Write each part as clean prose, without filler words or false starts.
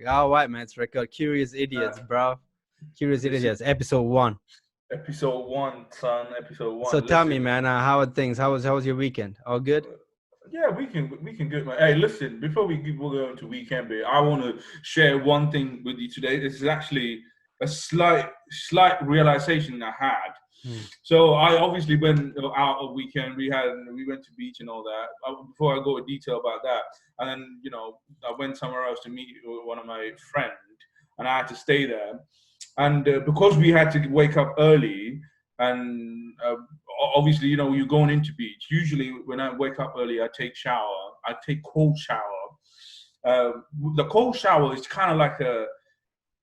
All right, man. It's record. Curious Idiots, bro. Curious This is Idiots, episode 1. episode one, son. Episode So one. tell me, Listen, man, how are things? How was your weekend? All good? yeah, we can get my. Hey, listen. Before we'll go into weekend bit, I want to share one thing with you today. This is actually a slight realization I had. Hmm. So I obviously went out a weekend. We went to beach and all that. Before I go into detail about that, and then I went somewhere else to meet one of my friends, and I had to stay there. And because we had to wake up early, and obviously you're going into beach. Usually when I wake up early, I take shower. I take cold shower. Uh, the cold shower is kind of like a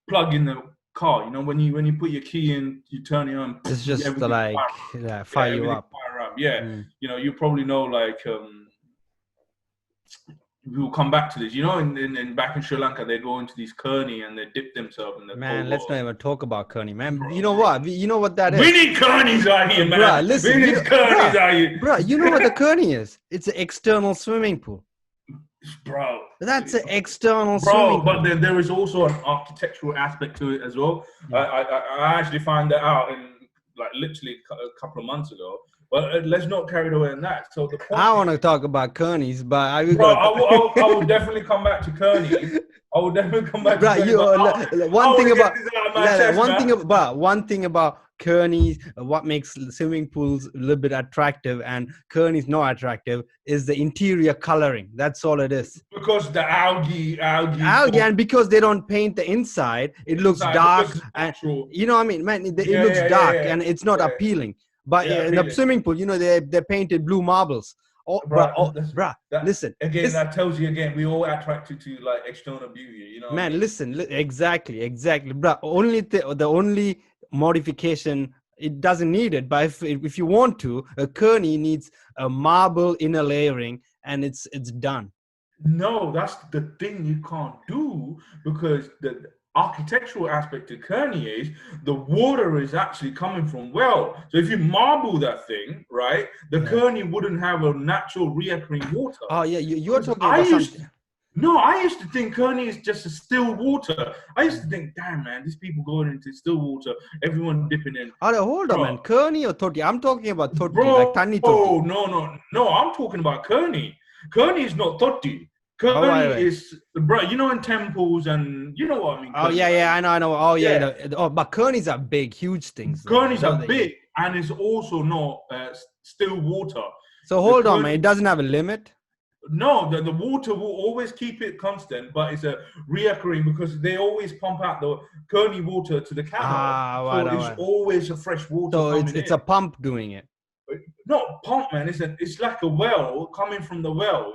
plug in the car. When you put your key in, you turn it on, It's just to everything like yeah, fire you everything up. fire up. Yeah, Hmm. you probably know, like, we'll come back to this. In back in Sri Lanka, they go into these kearney and they dip themselves in the Man, cold let's water. not even talk about Kearney, man. You know Bro, what? You know what that we is? need kearneys out here, man. Bruh, listen, We need kearneys out here. bruh, you know what the Kearney is? It's an external swimming pool. Bro. That's an external swimming But pool. there is also an architectural aspect to it as well. Hmm. I actually found that out in, like, literally a couple of months ago. But let's not carry away on that. So the point I want to is, talk about Kearneys, but I will bro, go. I will definitely come back to Kearney. I will definitely come back to Right, Kearney. But I one want thing to get about this out of my chest, man. one thing about Kearney's, what makes swimming pools a little bit attractive and Kearney's not attractive is the interior coloring. That's all it is. Because the algae, And because they don't paint the inside, it looks inside, dark, because it's and natural. you know what I mean, man. It Yeah, looks yeah, dark yeah, and it's not yeah, appealing. But yeah, in the appealing. swimming pool, they painted blue marbles. Oh, bruh, listen. That tells you again, we all attracted to, like, external beauty. You know what I Man, mean? listen, exactly, Bruh, the only modification, it doesn't need it, but if you want to, a Kearney needs a marble inner layering, and it's done. No, that's the thing you can't do, because the architectural aspect of Kearney is the water is actually coming from well. So if you marble that thing, right, the Kearney wouldn't have a natural reoccurring water. Oh yeah, you're Because talking about something. No, I used to think Kearney is just a still water. I used to think, damn, man, these people going into still water, everyone dipping in. Hold on, man. Kearney or Toti? I'm talking about Toti, like Bro, Tani Toti. no, I'm talking about Kearney. Kearney is not Totti. Oh, Kearney right. is, bro, in temples, and you know what I mean. Oh Kearney, yeah, right? I know. Oh yeah, Yeah. but Kearneys are big, huge things. Kearneys are big, and it's also not still water. So hold on, man. It doesn't have a limit. No, the water will always keep it constant, but it's a reoccurring, because they always pump out the Kearney water to the canal. So it's always a fresh water. So it's a pump doing it. Not pump, man. It's like a well coming from the well.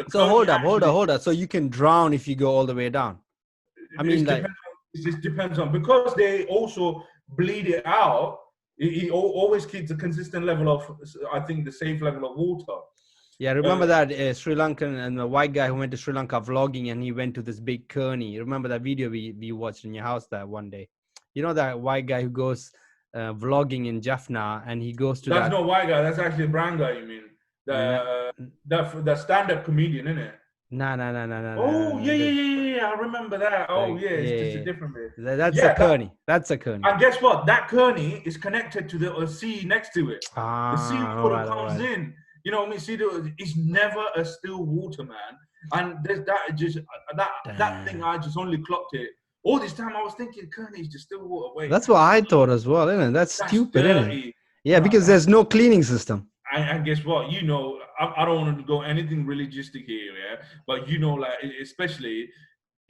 So hold up. So you can drown if you go all the way down. I mean, it just depends on, because they also bleed it out. It always keeps a consistent level of, I think, the safe level of water. Yeah, remember that Sri Lankan and the white guy who went to Sri Lanka vlogging, and he went to this big Kearney. Remember that video we watched in your house that one day? You know that white guy who goes vlogging in Jaffna, and he goes to That's not white guy. That's actually a brown guy. You mean the stand-up comedian, isn't it? No. Oh yeah. I remember that. Oh yeah, it's just a different bit. That's a Kearney. That's a Kearney. And guess what? That Kearney is connected to the sea next to it. The sea water comes in. You know what I mean? See, it's never a still water, man. And there's that thing. I just only clocked it. All this time I was thinking Kearney is just still water. Wait, that's what I thought as well, isn't it? That's stupid, isn't it? Yeah, because there's no cleaning system. And guess what? I don't want to go anything religioustic here, yeah. But like, especially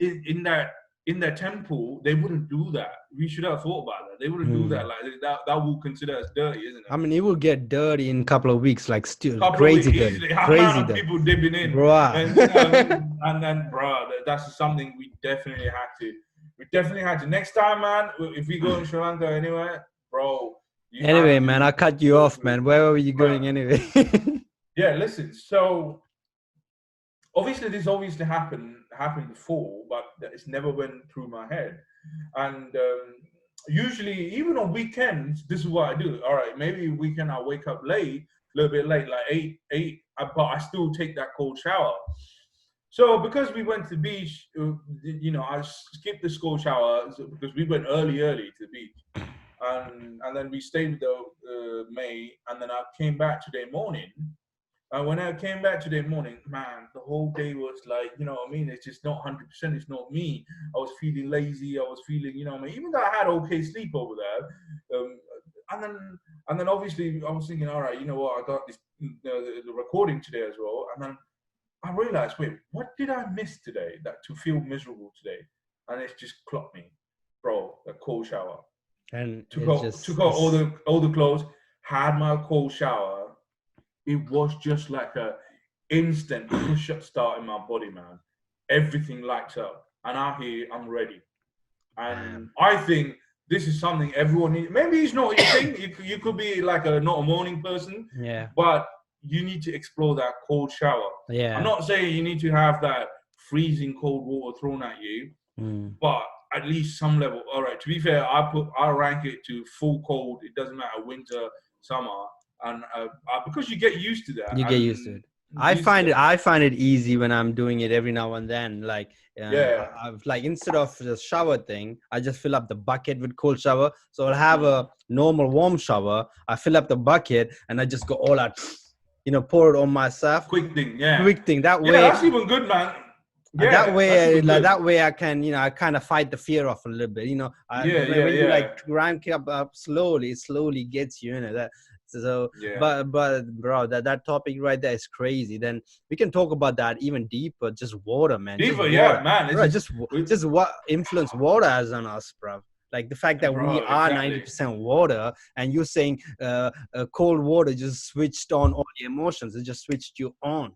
in that temple, they wouldn't do that. We should have thought about that. They wouldn't do that. Like that will consider as dirty, isn't it? I mean, it will get dirty in a couple of weeks, like still crazy dirty. Crazy dirty. People dipping in, bro. And then, bro, that's something we definitely had to. We definitely had to. Next time, man, if we go in Sri Lanka anywhere, bro. Anyway, man, I cut you off, man. Where were you going anyway? Yeah, listen. So obviously, this happened before, but it's never went through my head. And usually, even on weekends, this is what I do. All right, maybe weekend I wake up late, a little bit late, like eight, but I still take that cold shower. So because we went to the beach, you know, I skipped the school shower because we went early to the beach, and then we stayed with the May, and then I came back today morning. And when I came back today morning, man, the whole day was like, you know what I mean? It's just not 100%. It's not me. I was feeling lazy. I was feeling, you know what I mean? Even though I had okay sleep over there, and then obviously I was thinking, all right, you know what? I got this the recording today as well, and then I realized, wait, what did I miss today that to feel miserable today? And it's just clocked me, bro. A cold shower. And Took it's out just all the clothes, had my cold shower. It was just like a instant push-up start in my body, man. Everything lights up, and I'm here. I'm ready. And I think this is something everyone needs. Maybe it's not your thing. You could be like not a morning person, yeah, but you need to explore that cold shower. yeah. I'm not saying you need to have that freezing cold water thrown at you, but at least some level. All right. To be fair, I rank it to full cold. It doesn't matter winter, summer, and because you get used to that. You get And used to it. I find it easy when I'm doing it every now and then. Like, I've like instead of the shower thing, I just fill up the bucket with cold shower. So I'll have a normal warm shower. I fill up the bucket and I just go all out, you know, pour it on myself. Quick thing, yeah. Quick thing. That way, that's even good, man. Yeah, that way I can, you know, I kind of fight the fear off a little bit. You know, when you like rank up slowly, it slowly gets you, you know that. So, but bro, that topic right there is crazy. Then we can talk about that even deeper. Just water, man. Deeper, man. Bro, just what influence water has on us, bro. Like the fact that we are 90% water, and you're saying cold water just switched on all the emotions. It just switched you on.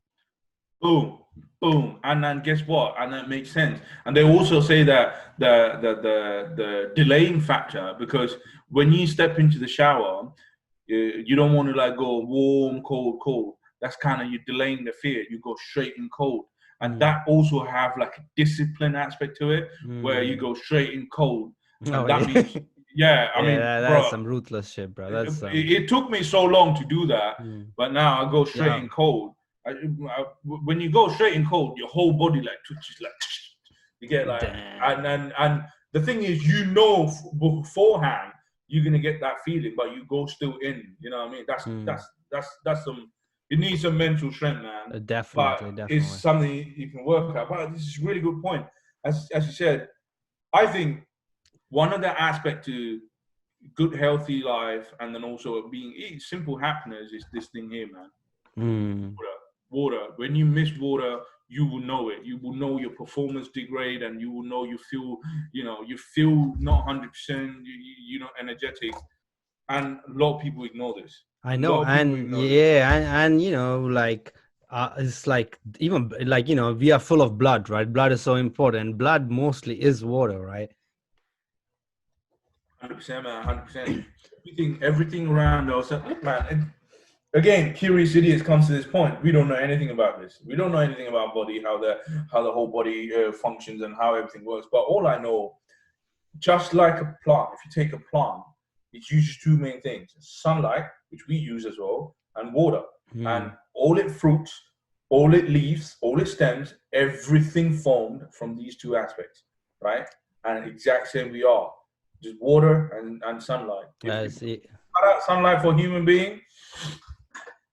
Boom, boom, and then guess what? And that makes sense. And they also say that the delaying factor, because when you step into the shower, you don't want to like go warm, cold, cold. That's kind of you delaying the fear. You go straight in cold, and that also have like a discipline aspect to it, where you go straight in cold. And that means, I mean, that's some ruthless shit, bro. That's it took me so long to do that, but now I go straight in cold. When you go straight in cold, your whole body like twitches, like you get like, and the thing is, you know, beforehand you're gonna get that feeling, but you go still in. You know what I mean? That's some. You need some mental strength, man. Definitely. It's something you can work out. But this is a really good point. As you said, I think one of the aspects to good, healthy life, and then also being simple happiness is this thing here, man. Water. When you miss water, you will know it. You will know your performance degrade, and you will know you feel not 100%. You're not energetic, and a lot of people ignore this. I know, and and you know, like it's like even like, you know, we are full of blood, right? Blood is so important. Blood mostly is water, right? 100%, man. 100%. Everything around us, man. Again, curious idiots comes to this point. We don't know anything about this. We don't know anything about body, how the whole body functions and how everything works. But all I know, just like a plant, if you take a plant, it uses two main things: sunlight, which we use as well, and water. And all its fruits, all its leaves, all its stems, everything formed from these two aspects, right? And exact same we are, just water and sunlight. Sunlight for human being.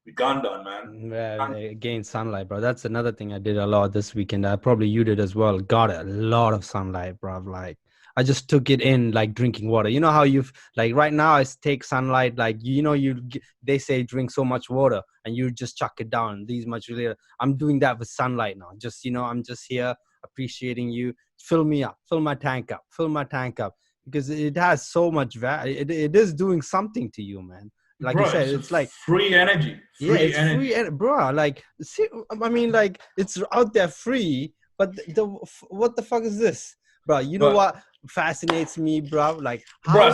We done, man. Again, sunlight, bro. That's another thing I did a lot this weekend. Probably you did as well. Got a lot of sunlight, bro. Like I just took it in like drinking water. You know how you've like right now I take sunlight, like, you know, they say drink so much water and you just chuck it down these much later. I'm doing that with sunlight now. Just, you know, I'm just here appreciating you. Fill me up, fill my tank up, because it has so much value. It is doing something to you, man. Like you said, it's like free energy. Bro. Like, see, I mean, like it's out there free, but what the fuck is this, bro? You know what fascinates me, bro? Like,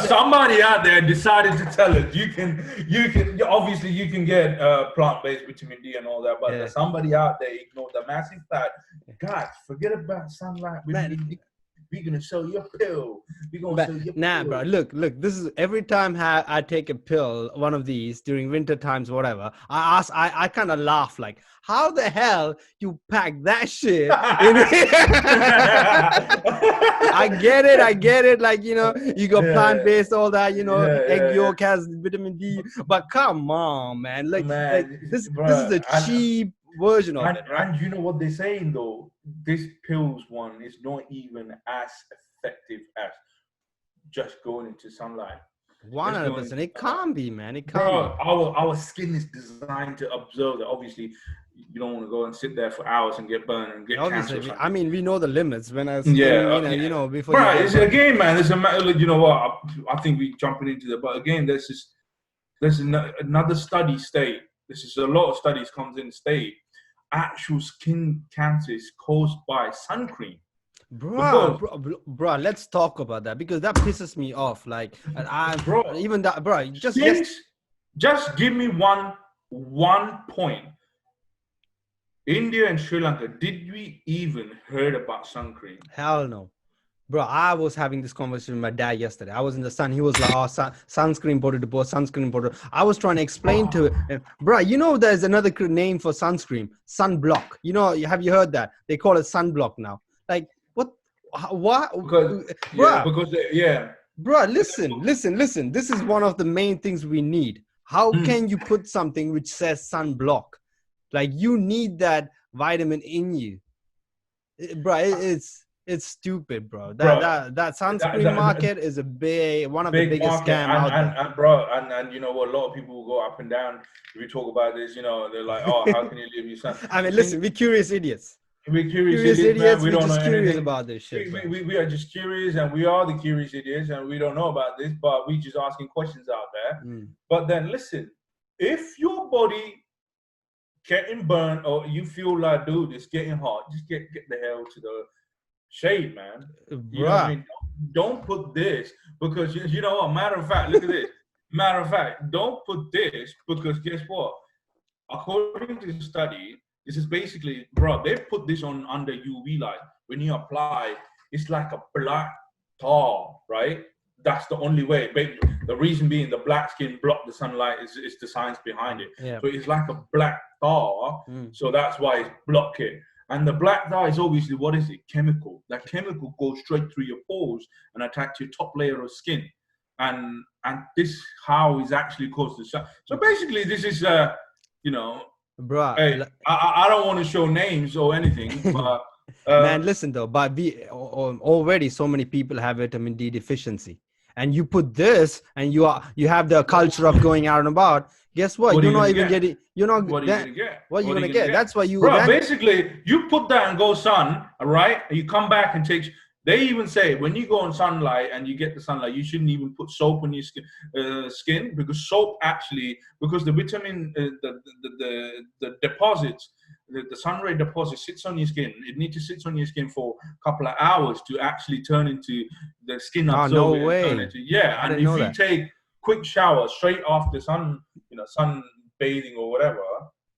somebody out there decided to tell us you can obviously you can get plant-based vitamin D and all that, but somebody out there ignored the massive fact. God, forget about sunlight. we're gonna sell your pill. We're gonna But sell your nah, pill. bro. Look. This is every time I take a pill, one of these during winter times, whatever. I kind of laugh like, how the hell you pack that shit in? I get it. Like, you know, you got plant-based, all that, you know, egg yolk has vitamin D. But come on, man. Like Man, this bro, is a cheap version of and it, right? and you know what they're saying though? This pills one is not even as effective as just going into sunlight. Just going 100%. into It sunlight. can't be, man. It can't Bro, be. our skin is designed to observe that. Obviously, you don't want to go and sit there for hours and get burned and get cancer Obviously, or something. I mean, we know the limits when I Yeah, skin, you know, before you right. get It's burned. again, man. It's a matter. You know what? I think we're jumping into that, but again, there's another study state. This is a lot of studies comes in state. Actual skin cancer is caused by sun cream. Because, Bro, let's talk about that because that pisses me off. Like, and bro, even that, bro, just give me one point. India and Sri Lanka, did we even heard about sun cream? hell no. Bro, I was having this conversation with my dad yesterday. I was in the sun. He was like, oh, sunscreen sunscreen. I was trying to explain to him, bro, you know, there's another name for sunscreen, sunblock. You know, have you heard that? They call it sunblock now. Like, what? Bro, listen. This is one of the main things we need. How can you put something which says sunblock? Like, you need that vitamin in you. Bro, it's stupid, bro. That sunscreen market is one of the biggest scam out there. And bro, and you know what? A lot of people will go up and down if we talk about this. You know, they're like, "Oh, how can you leave your son?" I mean, listen, we're curious idiots. We're curious idiots. Man. We we're don't just know curious anything about this shit. We are just curious, and we are the curious idiots, and we don't know about this, but we just asking questions out there. But then listen, if your body getting burned or you feel like, dude, it's getting hot, just get the hell to the shade, man. You know what I mean? Don't put this because you know what? Matter of fact, look at this. Matter of fact, don't put this because guess what? According to the study, this is basically, bro, they put this on under UV light. When you apply, it's like a black tar, right? That's the only way. But the reason being the black skin block the sunlight is the science behind it. Yeah. So it's like a black tar. So that's why it's blocking. And the black dye is obviously, what is it? Chemical. That chemical goes straight through your pores and attacks your top layer of skin. And this how is actually caused the sun. So basically, this is, you know, bro. Hey, I don't want to show names or anything, but man, listen though. But already so many people have vitamin D deficiency, and you put this, and you have the culture of going out and about. Guess what? You're not even getting. You're not. What are you gonna get? What are you gonna get? That's why you. Bro, basically, you put that and go sun, all right? And you come back and take. They even say when you go on sunlight and you get the sunlight, you shouldn't even put soap on your skin because soap actually, because the vitamin, the deposits, the sun ray deposit sits on your skin. It needs to sit on your skin for a couple of hours to actually turn into the skin absorb. No way. And if you take quick shower straight after sun bathing or whatever,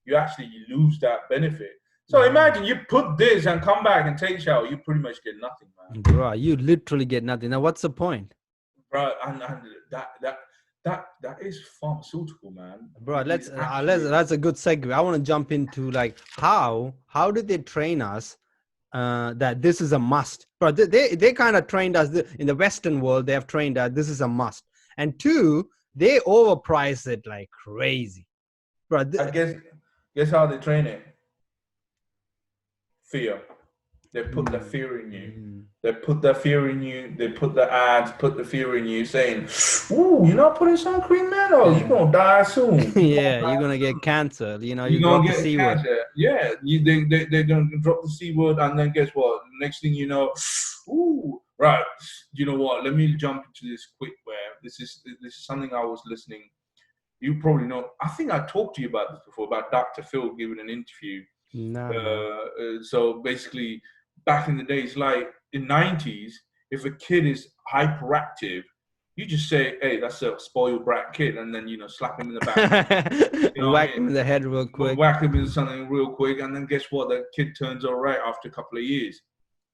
you actually lose that benefit. So imagine you put this and come back and take a shower, you pretty much get nothing, man. Bro, you literally get nothing. Now, what's the point? Bro, and that is pharmaceutical, man. Bro, that's a good segue. I want to jump into like how did they train us that this is a must? Bro, they kind of trained us in the Western world. They have trained us this is a must. And two, they overprice it like crazy. Bro, I guess how they train it? Fear. They put the fear in you. They put the fear in you. They put the ads, put the fear in you, saying, "Ooh, you're not putting sun cream, man. Oh, you're gonna die soon. You're gonna get cancer. You know, you're gonna get C cancer. Word. Yeah, they're gonna drop the C word, and then guess what? Next thing you know, ooh, right. You know what? Let me jump into this quick. Where this is something I was listening. You probably know. I think I talked to you about this before about Dr. Phil giving an interview. No. So basically, back in the days, like in 90s, if a kid is hyperactive, you just say, "Hey, that's a spoiled brat kid," and then slap him in the back, whack him in the head real quick, whack him in something real quick, and then guess what? The kid turns all right after a couple of years.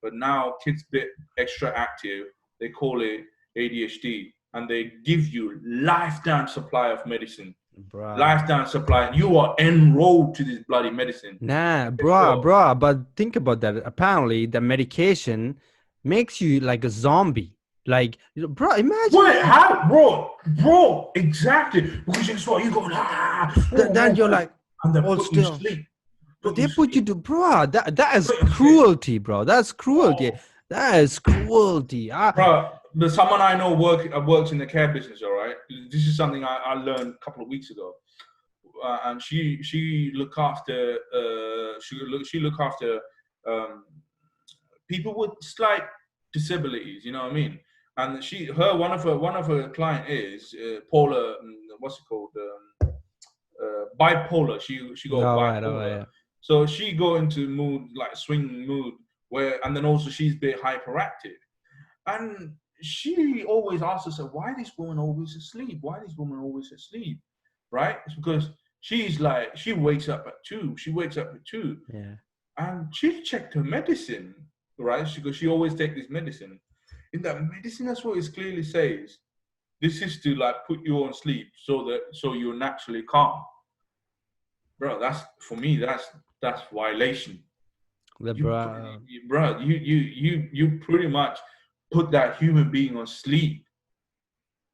but now kids bit extra active. They call it ADHD, and they give you lifetime supply of medicine. Bruh. Lifetime supply, and you are enrolled to this bloody medicine. Nah, Guess what? bruh. But think about that. Apparently, the medication makes you like a zombie. Like, bro, imagine What? that. How, bro? Exactly. Because guess what? You go Then you're like, and they hold put you to still. sleep. But they put you to, bro. That is cruelty, bro. That's cruelty. That is cruelty. Bro, there's someone I know works in the care business. All right, this is something I learned a couple of weeks ago, and she look after she look after people with slight disabilities. You know what I mean? And one of her client is Paula. What's it called? Bipolar. She got All right, bipolar. yeah. So she go into mood like swing mood and then also she's a bit hyperactive. And she always asks herself, why this woman always asleep? Why this woman always asleep? Right? It's because she's like, she wakes up at 2. She wakes up at 2. Yeah. And she checked her medicine, right? Because she always take this medicine. In that medicine, that's what it clearly says. This is to like put you on sleep so you're naturally calm. Bro, that's for me, that's violation. You pretty much put that human being on sleep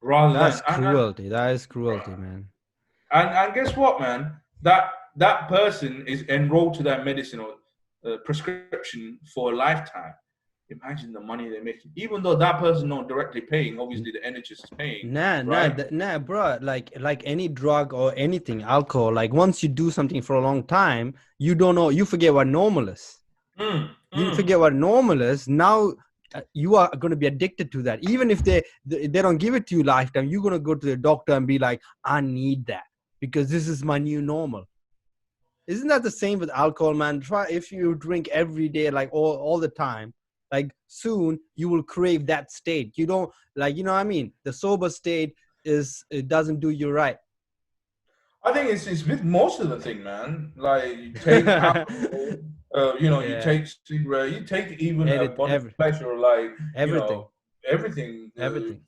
rather That's than cruelty. That is cruelty, man. And guess what, man? That person is enrolled to that medicine or prescription for a lifetime. Imagine the money they're making, even though that person not directly paying. Obviously, the NHS is paying. Nah, bro. Like any drug or anything, alcohol. Like once you do something for a long time, you don't know. You forget what normal is. You forget what normal is. Now you are going to be addicted to that. Even if they don't give it to you lifetime, you're going to go to the doctor and be like, I need that because this is my new normal. Isn't that the same with alcohol, man? Try if you drink every day, like all the time. Like soon you will crave that state. You don't like, you know what I mean? The sober state it doesn't do you right. I think it's with most of the thing, man. Like you take alcohol, you take cigarette, you take even a body pleasure, like everything. Everything. Everything.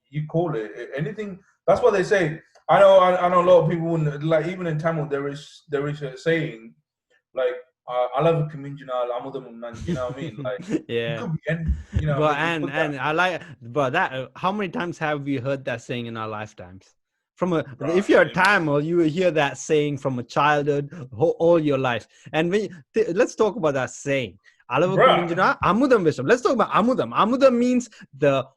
You call it anything. That's what they say. I know a lot of people like even in Tamil there is a saying like alavu kuminjinal amudam nan, you know what I mean? Like yeah. It could be but I like that how many times have we heard that saying in our lifetimes? If you're a Tamil, you will hear that saying from a childhood all your life. And let's talk about that saying. Alavu kuminjinal amudam visham. Let's talk about amudam. Amudam means the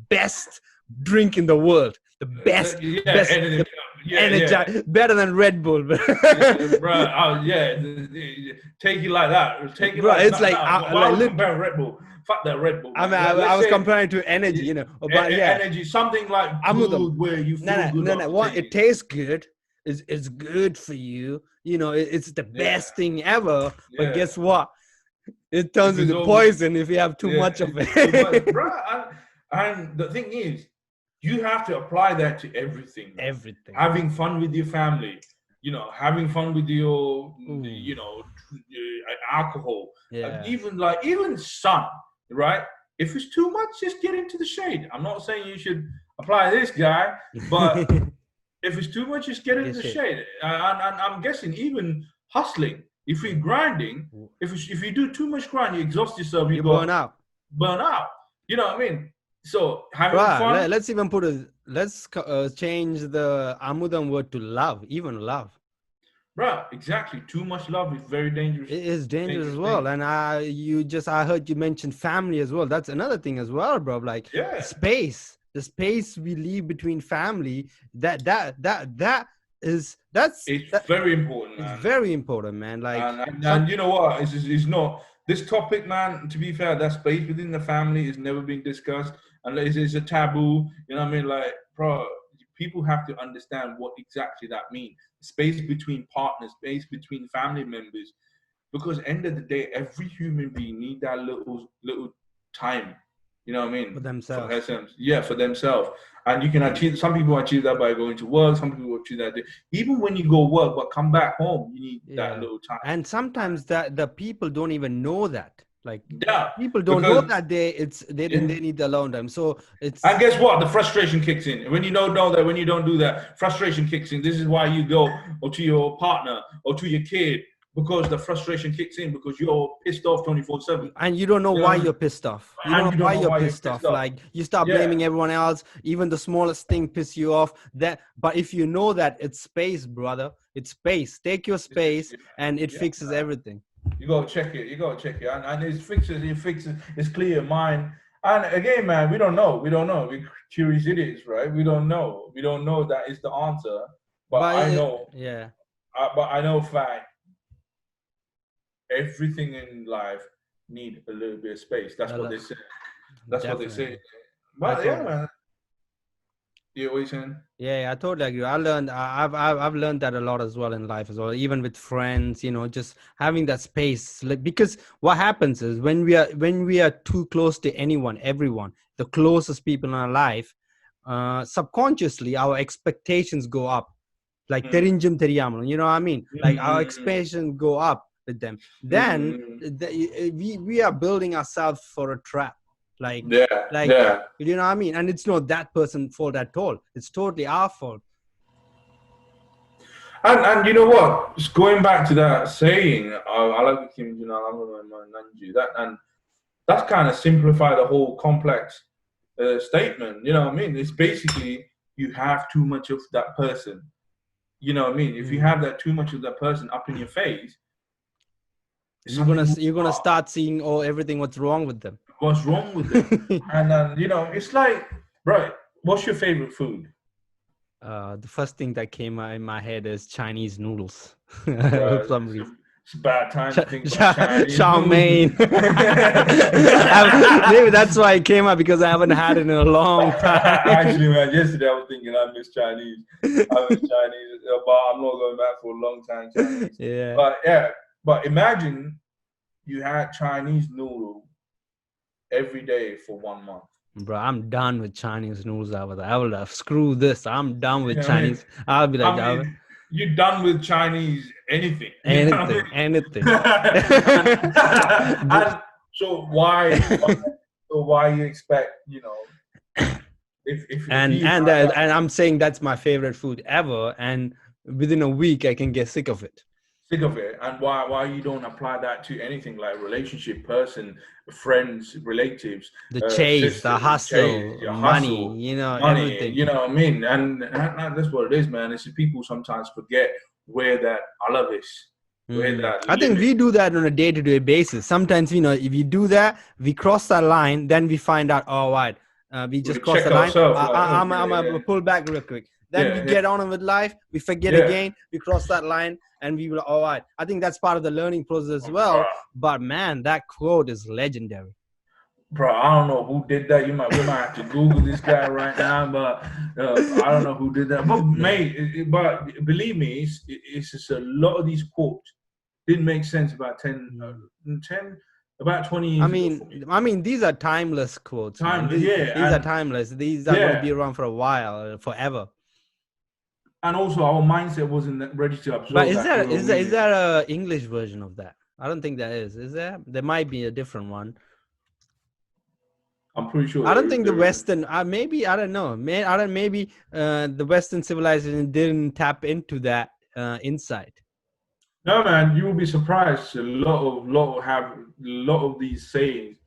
best drink in the world. The best, better than Red Bull, bro. Take it like that. Take it, bro. It's like comparing Red Bull. Fuck that Red Bull. I mean, I was comparing to energy, you know. But yeah, energy, something like amudam, where you feel good. No. What it tastes good. It's good for you. You know, it's the best thing ever. But guess what? It turns into poison if you have too much of it. Bro, and the thing is, you have to apply that to everything. Everything. Having fun with your family, having fun with your, alcohol. Yeah. Even sun, right? If it's too much, just get into the shade. I'm not saying you should apply this, guy, but if it's too much, just get into the shade. And I'm guessing even hustling, if you're grinding, if you do too much grind, you exhaust yourself. You burn out. Burn out. You know what I mean? So having fun. Let's even change the amudam word to love, even love. Right, exactly. Too much love is very dangerous. It is dangerous as well. And I heard you mention family as well. That's another thing as well, bro. Like space, the space we leave between family. That's very important. Man. It's very important, man. Like, and you know what? It's not this topic, man. To be fair, that space within the family is never being discussed. Unless it's a taboo, you know what I mean? Like, bro, people have to understand what exactly that means. Space between partners, space between family members. Because end of the day, every human being need that little time. You know what I mean? For themselves. For themselves. And you can achieve, some people achieve that by going to work, some people achieve that. Even when you go work, but come back home, you need that little time. And sometimes the people don't even know that. Like Yeah, people don't know because that they need the alone time. So it's and guess what? The frustration kicks in when you don't know that. When you don't do that, frustration kicks in. This is why you go or to your partner or to your kid because the frustration kicks in because you're pissed off 24/7. and you don't know You know why what I mean? you're pissed off. You don't And know you don't why know you're why you're pissed pissed off. off. Like you start Yeah, blaming everyone else, even the smallest thing piss you off. But if you know that it's space, brother, it's space. Take your space and it yeah. fixes everything. You gotta check it. You gotta check it. And it's fixes. It fixes. It's clear mind. And again, man, we don't know. We don't know. We're curious idiots, right? We don't know. We don't know that is the answer. But But I know. yeah, But I know fact. Everything in life need a little bit of space. That's what they say. That's what they say. definitely. I But yeah, totally. man. You always saying? Yeah, I totally agree. I've learned that a lot as well in life as well, even with friends, just having that space. Like, because what happens is when we are too close to everyone, the closest people in our life, subconsciously our expectations go up. Like Mm. you know what I mean? Like our Mm-hmm. expectations go up with them. Then Mm-hmm. we are building ourselves for a trap. Like Yeah, like yeah. you know what I mean? And it's not that person's fault at all. It's totally our fault. And you know what? Just going back to that saying, I like the Kim Jong Nanju. That and that's kind of simplify the whole complex statement. You know what I mean? It's basically you have too much of that person. You know what I mean? If you have that too much of that person up in your face, You're gonna start seeing everything what's wrong with them. what's wrong with them? And then it's like, right? What's your favorite food? The first thing that came in my head is Chinese noodles. For Bro, some reason. it's a bad time to think about Chinese Chow mein. Maybe that's why it came up, because I haven't had it in a long time. Actually, man, yesterday I was thinking I miss Chinese. I miss Chinese, but I'm not going back for a long time. Chinese. Yeah. But imagine you had Chinese noodle every day for 1 month. Bro, I'm done with Chinese noodles. I would have screw this. I'm done with You know what I mean? Chinese. I'll be like, I mean, you're done with Chinese anything. You know what I mean? anything. And so why you expect, if and I'm saying that's my favorite food ever, and within a week I can get sick of it. Sick of it, and why you don't apply that to anything like relationship, person, friends, relatives, the chase, sisters, the hustle, money, everything. You know what I mean? And that's what it is, man. It's people sometimes forget where that I love is. I think we do that on a day-to-day basis. Sometimes, if you do that, we cross that line, then we find out, right, we just crossed the line. I'm gonna pull back real quick. Then we get on with life. We forget again. We cross that line, and we will. All right. I think that's part of the learning process as well. But man, that quote is legendary. Bro, I don't know who did that. We might have to Google this guy right now, but I don't know who did that. But mate, but believe me, it's just a lot of these quotes didn't make sense about 10, about 20 years ago. I mean, these are timeless quotes. These are timeless. These are going to be around for a while, forever. And also, our mindset wasn't ready to absorb. But is there a English version of that? I don't think there is. Is there? There might be a different one. I'm pretty sure. I don't think the Western. Maybe I don't know. Maybe the Western civilization didn't tap into that insight. No, man, you will be surprised. A lot of these sayings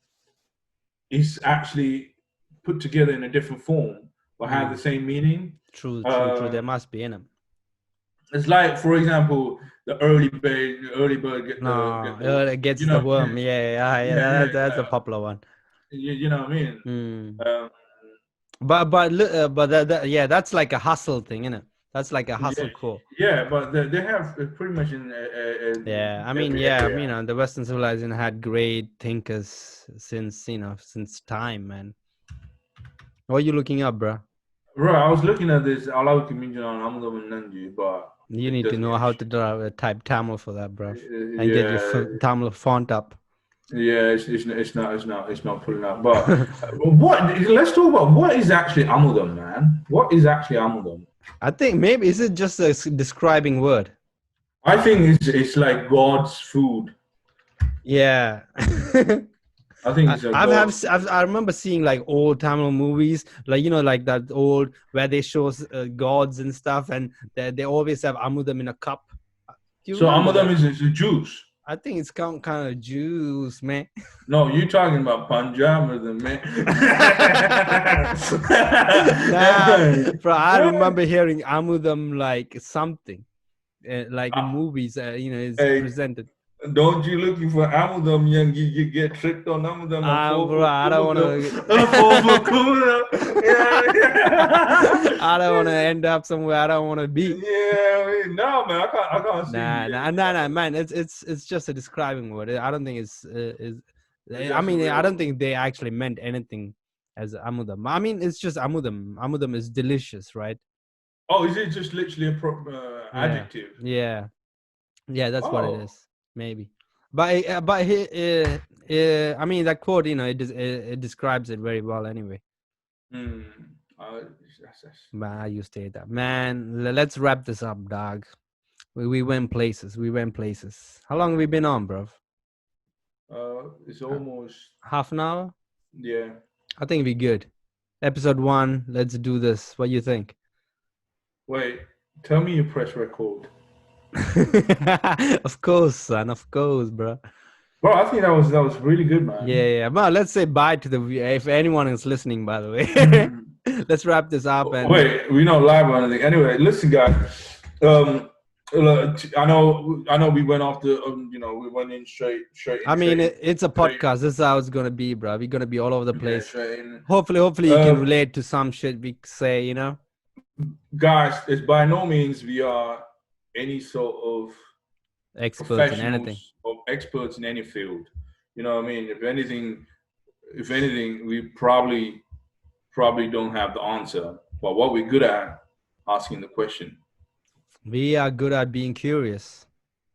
is actually put together in a different form, but have the same meaning. True. There must be in them. It's like, for example, the early bird gets the worm. Yeah. That's a popular one. You know what I mean? But that's like a hustle thing, isn't it? That's like a hustle quote. Yeah, but they have pretty much the Western civilization had great thinkers since time, man. What are you looking up, bro? Bro, I was looking at this. I like communion on AMUTHAM and Nanju, but you need to know how to type Tamil for that, bro, and get your Tamil font up. Yeah, it's not pulling up. But let's talk about what is actually AMUTHAM, man. What is actually AMUTHAM? I think maybe is it just a describing word? I think it's like God's food. Yeah. I think it's a gold. I remember seeing like old Tamil movies, like like that old where they show gods and stuff, and they always have amudam in a cup. Do you So remember Amadam that? is a juice. I think it's kind of juice, man. No, you talking about Panjamism, man. Nah, bro. I remember hearing amudam like something, like in movies. Is Hey, presented. don't you looking for Amadam, young? You get tricked on Amadam and fall Bro, for I don't want Kumudam. to. Fall for Kumudam. Yeah. I don't want to end up somewhere I don't want to be. Yeah, no, man, I can't see Nah, you nah, ending nah, up nah, with man. It's just a describing word. I don't think it's is. I just a mean, I don't real. think they actually meant anything as amudam. I mean, it's just amudam. Amudam is delicious, right? Oh, is it just literally a Yeah, adjective? yeah, yeah. That's what it Oh, is, maybe. But I mean, that quote, it describes it very well, anyway. hmm. Uh, that's, Man, you stay that man. Let's wrap this up, dog. We went places. We went places. How long have we been on, bro? it's Uh, almost Half an hour. yeah. I think we good. Episode 1. Let's do this. What do you think? Wait, tell me you press record. Of course, son. Of course, bro. Bro, I think that was really good, Yeah, man. yeah. Well, let's say bye to the if anyone is listening. By the Hmm. way, let's wrap this up and. Wait, we not live or anything. Anyway, listen, guys. I know. We went off the. We went in straight I in, mean, straight in, it's a straight. podcast. This is how it's gonna be, bro. We're gonna be all over the Yeah, place. straight in. Hopefully, you can relate to some shit we say. Guys, it's by no means we are any sort of Experts in anything. professionals or experts in any field. You know what I mean? If anything, we probably don't have the answer. But what we're good at, asking the question. We are good at being curious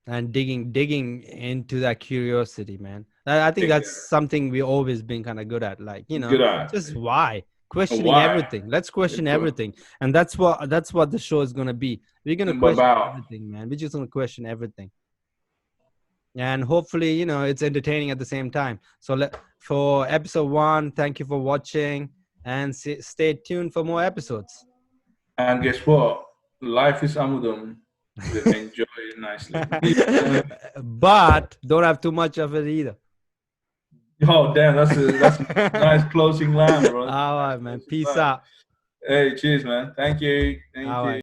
and digging into that curiosity, man. I think that's something we always been kind of good at. Like, Good at. just why questioning Why? everything. Let's question everything, and that's what the show is gonna be. We're gonna question About everything, man. We're just gonna question everything, and hopefully, it's entertaining at the same time. So for episode 1, thank you for watching, and stay tuned for more episodes. and guess what? Life is Amudam. Just enjoy it nicely. But don't have too much of it either. Oh damn, that's a nice closing line, bro. All right, Nice man. closing Peace line. out. Hey, cheers, man. Thank you. Thank All you. right.